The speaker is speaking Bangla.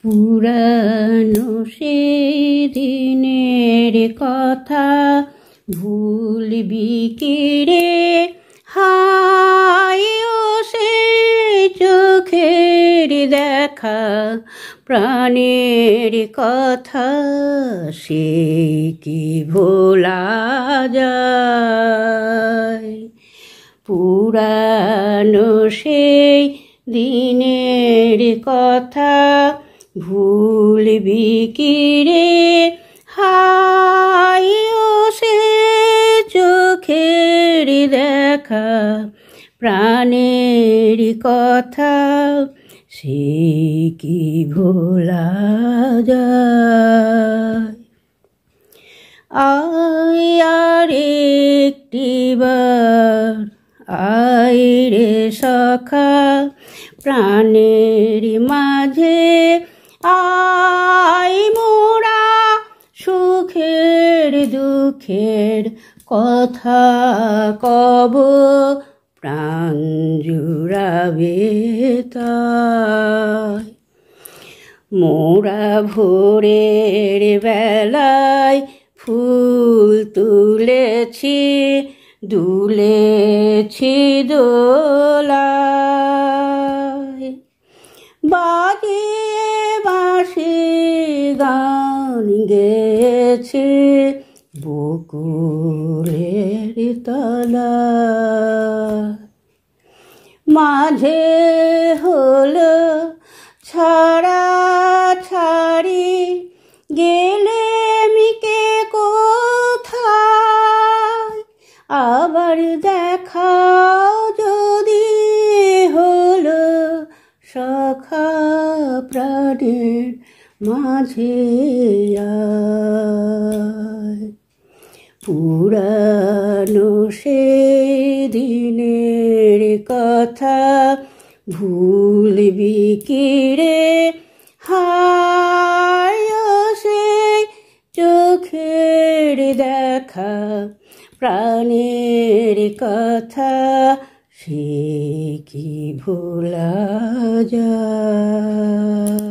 পুরানো সেই দিনের কথা ভুলবি কি রে? হায় ও সেই চোখের দেখা, প্রাণের কথা সে কি ভোলা যায়? পুরানো সেই দিনের কথা ভুলবি কি রে? হায় ও সে চোখের দেখা, প্রাণের কথা সে কি ভোলা যায়? আয় আর একটিবার আয় রে সখা, প্রাণের মাঝে আয় মোরা সুখের দুঃখের কথা কব, প্রাণ জুড়াবে তাই। মোরা ভোরের বেলায় ফুল তুলেছি, দুলেছি দোলায়, বাজিয়ে বাঁশি গান গেয়েছি বকুলের তলায়। মাঝে হলো ছাড়া ছাড়ি, গেলে মিকে কোথায়? আবার দেখাও যদি হলো সখা, প্রাণের মাঝে আয়। পুরানো সেই দিনের কথা ভুলবি কি রে? হায় ও সেই চোখের দেখা, প্রাণের কথা সে কি ভোলা যায়?